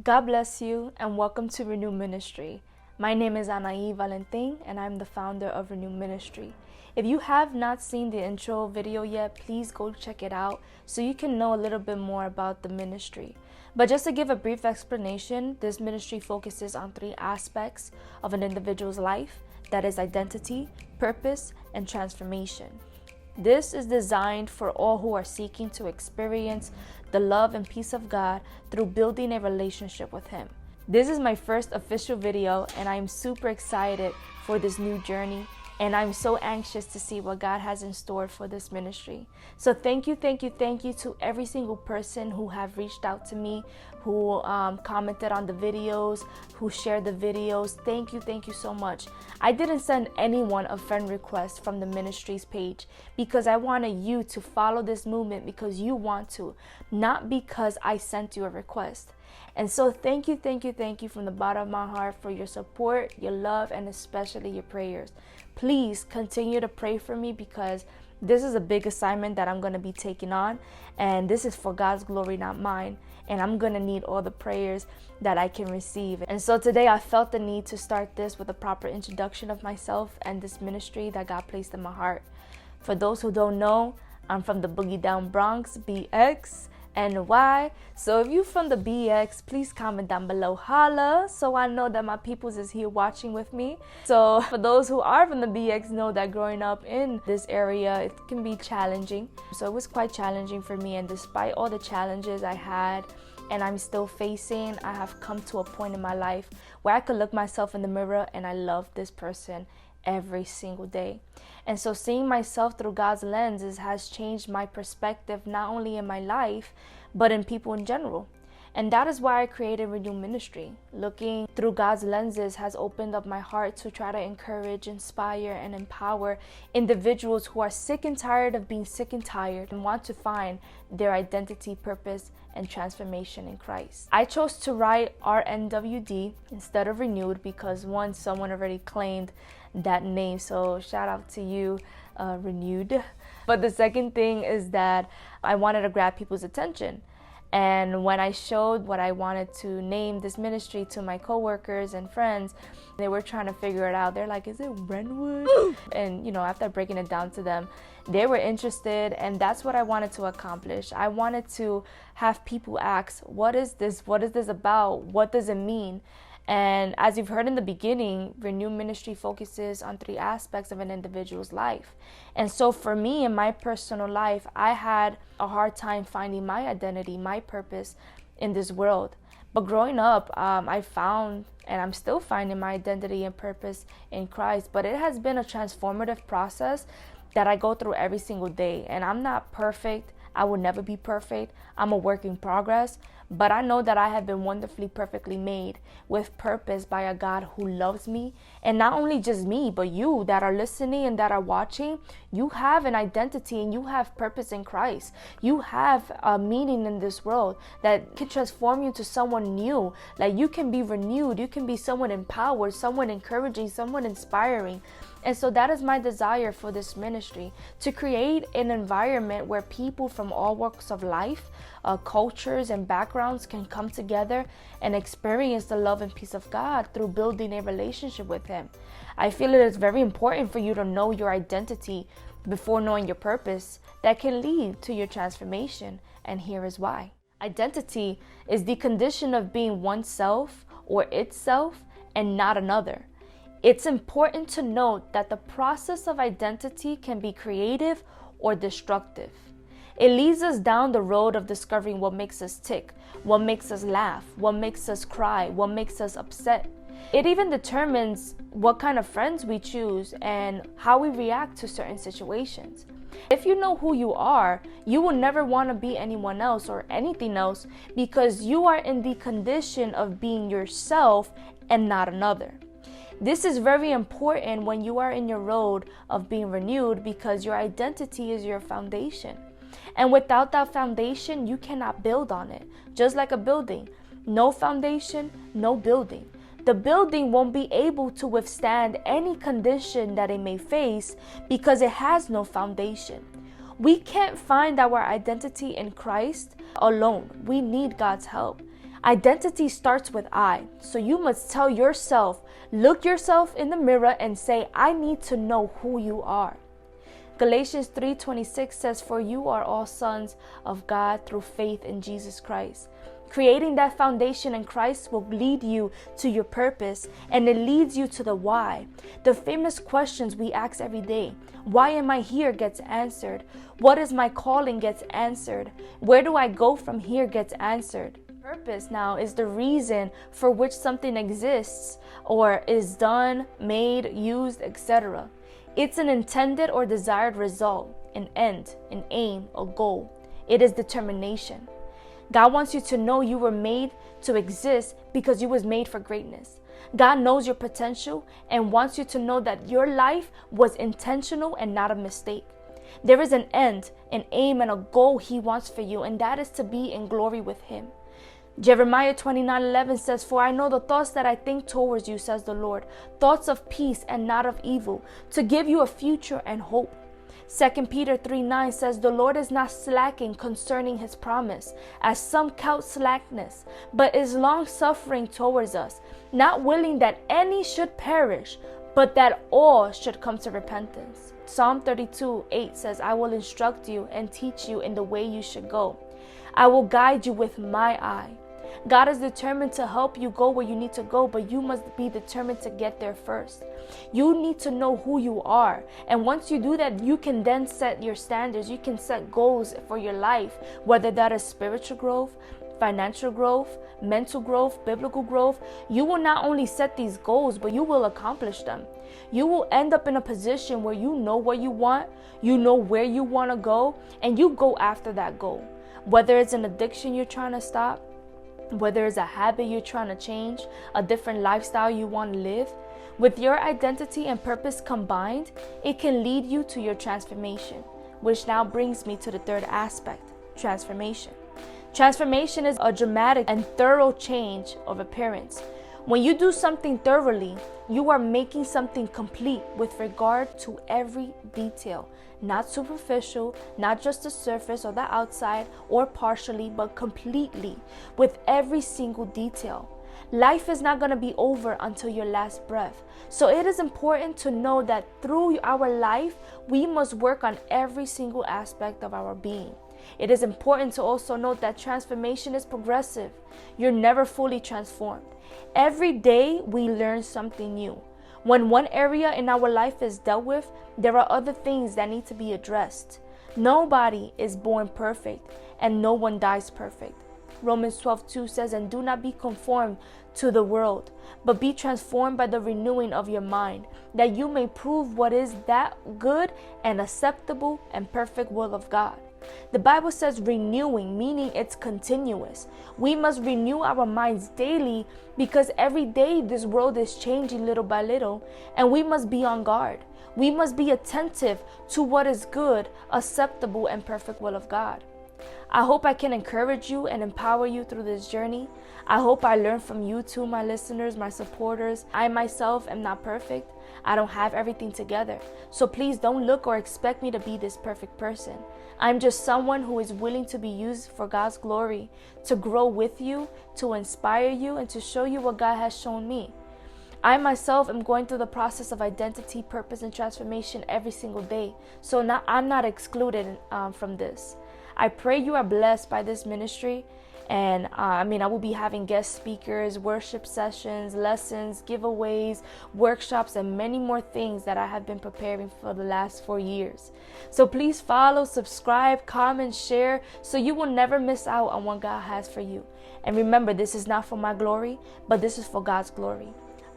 God bless you and welcome to Renew Ministry. My name is Anaí Valentin and I'm the founder of Renew Ministry. If you have not seen the intro video yet, please go check it out so you can know a little bit more about the ministry. But just to give a brief explanation, this ministry focuses on 3 aspects of an individual's life, that is identity, purpose, and transformation. This is designed for all who are seeking to experience the love and peace of God through building a relationship with Him. This is my first official video and I'm super excited for this new journey, and I'm so anxious to see what God has in store for this ministry. So thank you to every single person who have reached out to me, who commented on the videos, who shared the videos. Thank you so much. I didn't send anyone a friend request from the ministry's page because I wanted you to follow this movement because you want to, not because I sent you a request. And so thank you from the bottom of my heart for your support, your love, and especially your prayers. Please continue to pray for me because this is a big assignment that I'm going to be taking on, and this is for God's glory, not mine. And I'm going to need all the prayers that I can receive. And so today I felt the need to start this with a proper introduction of myself and this ministry that God placed in my heart. For those who don't know, I'm from the Boogie Down Bronx, BX. And why? So if you're from the BX, please comment down below, holla, so I know that my peoples is here watching with me. So for those who are from the BX, know that growing up in this area, it can be challenging. So it was quite challenging for me, and despite all the challenges I had and I'm still facing, I have come to a point in my life where I could look myself in the mirror and I love this person every single day. And so seeing myself through God's lenses has changed my perspective, not only in my life, but in people in general. And that is why I created Renew Ministry. Looking through God's lenses has opened up my heart to try to encourage, inspire, and empower individuals who are sick and tired of being sick and tired and want to find their identity, purpose, and transformation in Christ. I chose to write RNWD instead of Renewed because someone already claimed that name, so shout out to you, Renewed. But the second thing is that I wanted to grab people's attention. And when I showed what I wanted to name this ministry to my coworkers and friends, they were trying to figure it out. They're like, is it Renwood? And after breaking it down to them, they were interested, and that's what I wanted to accomplish. I wanted to have people ask, what is this? What is this about? What does it mean? And as you've heard in the beginning, Renew Ministry focuses on 3 aspects of an individual's life. And so for me, in my personal life, I had a hard time finding my identity, my purpose in this world. But growing up, I found, and I'm still finding my identity and purpose in Christ. But it has been a transformative process that I go through every single day. And I'm not perfect. I will never be perfect. I'm a work in progress. But I know that I have been wonderfully, perfectly made with purpose by a God who loves me. And not only just me, but you that are listening and that are watching, you have an identity and you have purpose in Christ. You have a meaning in this world that can transform you to someone new. Like you can be renewed. You can be someone empowered, someone encouraging, someone inspiring. And so that is my desire for this ministry, to create an environment where people from all walks of life, cultures and backgrounds can come together and experience the love and peace of God through building a relationship with Him. I feel it is very important for you to know your identity before knowing your purpose that can lead to your transformation. And here is why. Identity is the condition of being oneself or itself and not another. It's important to note that the process of identity can be creative or destructive. It leads us down the road of discovering what makes us tick, what makes us laugh, what makes us cry, what makes us upset. It even determines what kind of friends we choose and how we react to certain situations. If you know who you are, you will never want to be anyone else or anything else because you are in the condition of being yourself and not another. This is very important when you are in your road of being renewed because your identity is your foundation. And without that foundation, you cannot build on it. Just like a building, no foundation, no building. The building won't be able to withstand any condition that it may face because it has no foundation. We can't find our identity in Christ alone. We need God's help. Identity starts with I. So you must tell yourself, look yourself in the mirror and say, I need to know who you are. Galatians 3:26 says, for you are all sons of God through faith in Jesus Christ. Creating that foundation in Christ will lead you to your purpose, and it leads you to the why. The famous questions we ask every day. Why am I here gets answered. What is my calling gets answered. Where do I go from here gets answered. Purpose now is the reason for which something exists or is done, made, used, etc. It's an intended or desired result, an end, an aim, a goal. It is determination. God wants you to know you were made to exist because you was made for greatness. God knows your potential and wants you to know that your life was intentional and not a mistake. There is an end, an aim, and a goal He wants for you, and that is to be in glory with Him. Jeremiah 29:11 says, for I know the thoughts that I think towards you, says the Lord, thoughts of peace and not of evil, to give you a future and hope. 2 Peter 3:9 says, the Lord is not slacking concerning His promise, as some count slackness, but is long-suffering towards us, not willing that any should perish, but that all should come to repentance. Psalm 32:8 says, I will instruct you and teach you in the way you should go. I will guide you with my eye. God is determined to help you go where you need to go, but you must be determined to get there first. You need to know who you are. And once you do that, you can then set your standards. You can set goals for your life, whether that is spiritual growth, financial growth, mental growth, biblical growth. You will not only set these goals, but you will accomplish them. You will end up in a position where you know what you want, you know where you want to go, and you go after that goal. Whether it's an addiction you're trying to stop, whether it's a habit you're trying to change, a different lifestyle you want to live, with your identity and purpose combined, it can lead you to your transformation, which now brings me to the third aspect, transformation. Transformation is a dramatic and thorough change of appearance. When you do something thoroughly, you are making something complete with regard to every detail, not superficial, not just the surface or the outside or partially, but completely with every single detail. Life is not going to be over until your last breath. So it is important to know that through our life, we must work on every single aspect of our being. It is important to also note that transformation is progressive. You're never fully transformed. Every day we learn something new. When one area in our life is dealt with, there are other things that need to be addressed. Nobody is born perfect, and no one dies perfect. Romans 12:2 says, and do not be conformed to the world, but be transformed by the renewing of your mind, that you may prove what is that good and acceptable and perfect will of God. The Bible says renewing, meaning it's continuous. We must renew our minds daily because every day this world is changing little by little, and we must be on guard. We must be attentive to what is good, acceptable, and perfect will of God. I hope I can encourage you and empower you through this journey. I hope I learn from you too, my listeners, my supporters. I myself am not perfect. I don't have everything together. So please don't look or expect me to be this perfect person. I'm just someone who is willing to be used for God's glory, to grow with you, to inspire you, and to show you what God has shown me. I myself am going through the process of identity, purpose, and transformation every single day. So I'm not excluded from this. I pray you are blessed by this ministry. And I will be having guest speakers, worship sessions, lessons, giveaways, workshops, and many more things that I have been preparing for the last 4 years. So please follow, subscribe, comment, share, so you will never miss out on what God has for you. And remember, this is not for my glory, but this is for God's glory.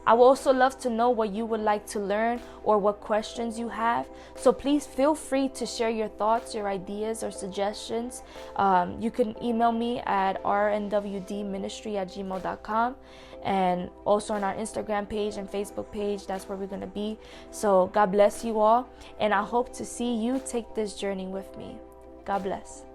I would also love to know what you would like to learn or what questions you have. So please feel free to share your thoughts, your ideas, or suggestions. You can email me at rnwdministry@gmail.com, and also on our Instagram page and Facebook page. That's where we're going to be. So God bless you all, and I hope to see you take this journey with me. God bless.